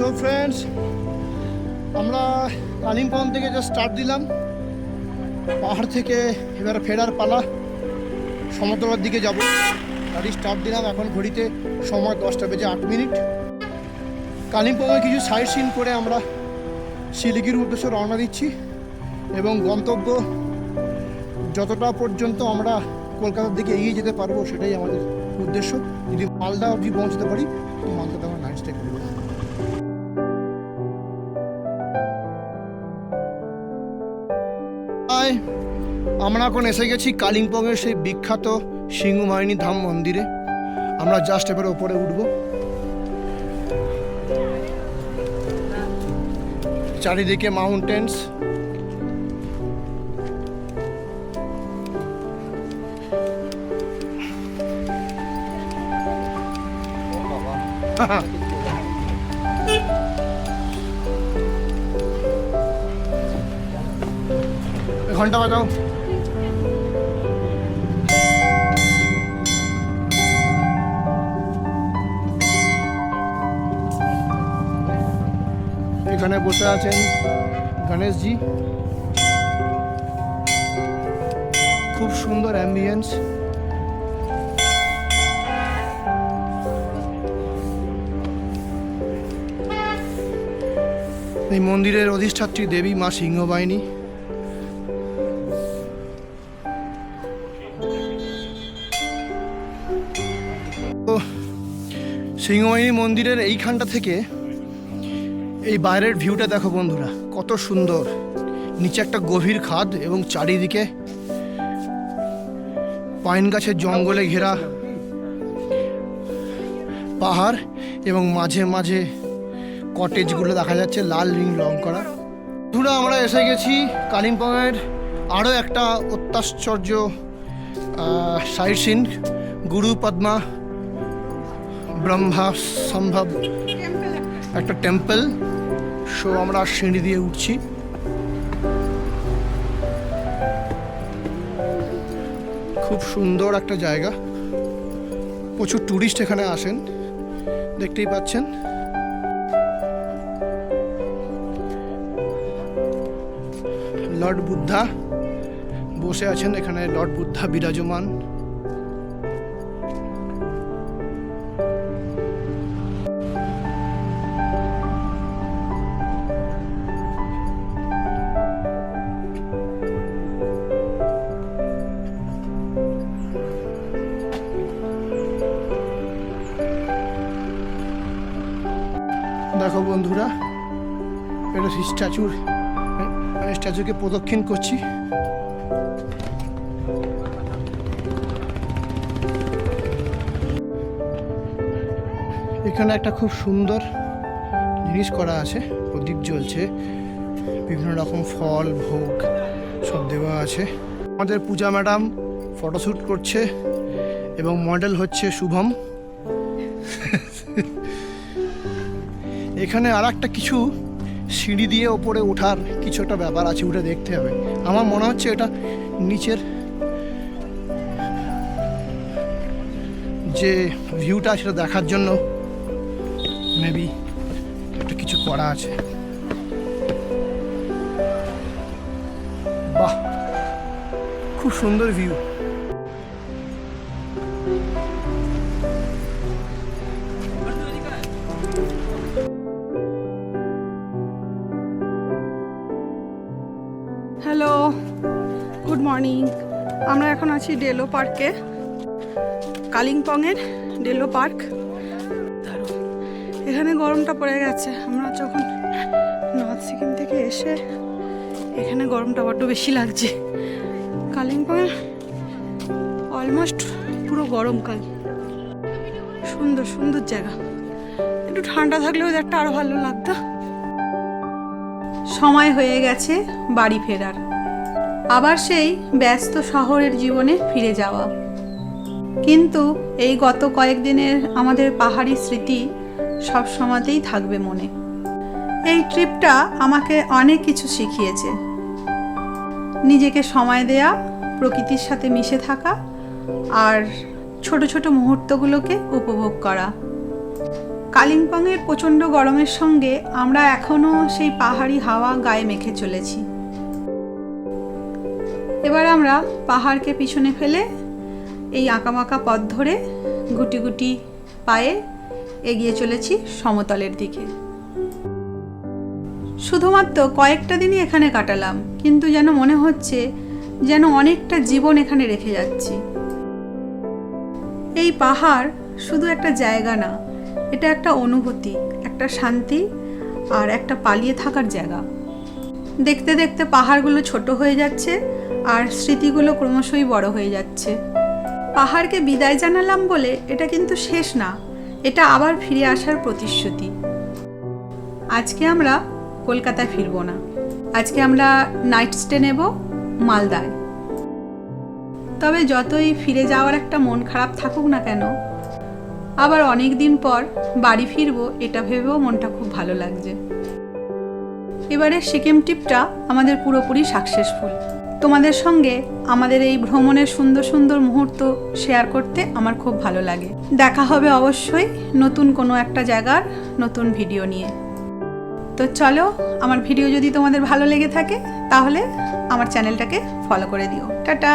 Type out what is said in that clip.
So friends, আমরা কালিম্পং থেকে যে স্টার্ট দিলাম, পাহাড় থেকে এবার ফেরার পালা। সমতলার দিকে যাব। গাড়ি স্টার্ট দিলাম, এখন ঘড়িতে সময় 10:08। কালিম্পংয়ে কিছু সাইট সিন করে আমরা শিলিগুড়ির উদ্দেশ্যে রওনা দিচ্ছি এবং গন্তব্য যতটা পর্যন্ত আমরা কলকাতার দিকে এগিয়ে যেতে পারবো সেটাই আমাদের উদ্দেশ্য। যদি মালদা অবধি পৌঁছতে পারি তো মালদাতে আমরা নাইট স্টে করবো। আমরা এখন এসে গেছি কালিম্পংয়ের সেই বিখ্যাত সিংহবাহিনী ধাম মন্দিরে। আমরা জাস্ট এবার ওপরে উঠবো। চারিদিকে মাউন্টেন্স, ঘন্টা বাজাও। এখানে বসে আছেন গণেশজি। খুব সুন্দর অ্যাম্বিয়েন্স। এই মন্দিরের অধিষ্ঠাত্রী দেবী মা সিংহবাহিনী। সিংহবাহিনী মন্দিরের এইখানটা থেকে এই বাইরের ভিউটা দেখো বন্ধুরা, কত সুন্দর। নিচে একটা গভীর খাদ এবং চারিদিকে পাইন গাছের জঙ্গলে ঘেরা পাহাড় এবং মাঝে মাঝে কটেজগুলো দেখা যাচ্ছে লাল রং করা। বন্ধুরা, আমরা এসে গেছি কালিম্পংয়ের আরও একটা অত্যাশ্চর্য সাইট সিন, গুরু পদ্মা ব্রহ্মা সম্ভব একটা টেম্পল। সো আমরা সিঁড়ি দিয়ে উঠছি। খুব সুন্দর একটা জায়গা, প্রচুর টুরিস্ট এখানে আসেন, দেখতেই পাচ্ছেন। লর্ড বুদ্ধা বসে আছেন এখানে, লর্ড বুদ্ধা বিরাজমান। দেখো বন্ধুরা, এটা স্ট্যাচুকে প্রদক্ষিণ করছি। এখানে একটা খুব সুন্দর জিনিস করা আছে, প্রদীপ জ্বলছে, বিভিন্ন রকম ফল ভোগ সব দেওয়া আছে। আমাদের পূজা ম্যাডাম ফটোশ্যুট করছে এবং মডেল হচ্ছে শুভম। এখানে আর একটা কিছু সিঁড়ি দিয়ে ওপরে ওঠার কিছু একটা ব্যাপার আছে, উঠে দেখতে হবে। আমার মনে হচ্ছে এটা নিচের যে ভিউটা সেটা দেখার জন্য মেবি একটা কিছু করা আছে। বাহ, খুব সুন্দর ভিউ। Hello, good morning. আমরা এখন আছি ডেলো পার্কে, কালিম্পংয়ের ডেলো পার্ক। এখানে গরমটা পড়ে গেছে। আমরা যখন নর্থ সিকিম থেকে এসে এখানে গরমটা বড্ড বেশি লাগছে। কালিম্পংয়ে অলমোস্ট পুরো গরমকাল। সুন্দর সুন্দর জায়গা, একটু ঠান্ডা থাকলে ওয়েদারটা আরও ভালো লাগতো। সময় হয়ে গেছে বাড়ি ফেরার, আবার সেই ব্যস্ত শহরের জীবনে ফিরে যাওয়া। কিন্তু এই গত কয়েকদিনের আমাদের পাহাড়ি স্মৃতি সব সময়তেই থাকবে মনে। এই ট্রিপটা আমাকে অনেক কিছু শিখিয়েছে। নিজেকে সময় দেয়া, প্রকৃতির সাথে মিশে থাকা আর ছোট ছোট মুহূর্তগুলোকে উপভোগ করা। কালিম্পংয়ের প্রচণ্ড গরমের সঙ্গে আমরা এখনও সেই পাহাড়ি হাওয়া গায়ে মেখে চলেছি। এবার আমরা পাহাড়কে পিছনে ফেলে এই আঁকাবাঁকা পথ ধরে গুটি গুটি পায়ে এগিয়ে চলেছি সমতলের দিকে। শুধুমাত্র কয়েকটা দিনই এখানে কাটালাম, কিন্তু যেন মনে হচ্ছে যেন অনেকটা জীবন এখানে রেখে যাচ্ছি। এই পাহাড় শুধু একটা জায়গা না, এটা একটা অনুভূতি, একটা শান্তি আর একটা পালিয়ে থাকার জায়গা। দেখতে দেখতে পাহাড়গুলো ছোট হয়ে যাচ্ছে আর স্মৃতিগুলো ক্রমশই বড় হয়ে যাচ্ছে। পাহাড়কে বিদায় জানালাম বলে এটা কিন্তু শেষ না, এটা আবার ফিরে আসার প্রতিশ্রুতি। আজকে আমরা কলকাতায় ফিরবো না, আজকে আমরা নাইট স্টে নেব মালদায়। তবে যতই ফিরে যাওয়ার একটা মন খারাপ থাকুক না কেন, আবার অনেক দিন পর বাড়ি ফিরবো এটা ভেবেও মনটা খুব ভালো লাগছে। এবারে সিকিম ট্রিপটা আমাদের পুরোপুরি সাকসেসফুল। তোমাদের সঙ্গে আমাদের এই ভ্রমণের সুন্দর সুন্দর মুহূর্ত শেয়ার করতে আমার খুব ভালো লাগে। দেখা হবে অবশ্যই নতুন কোনো একটা জায়গার নতুন ভিডিও নিয়ে। তো চলো, আমার ভিডিও যদি তোমাদের ভালো লেগে থাকে তাহলে আমার চ্যানেলটাকে ফলো করে দিও। টাটা।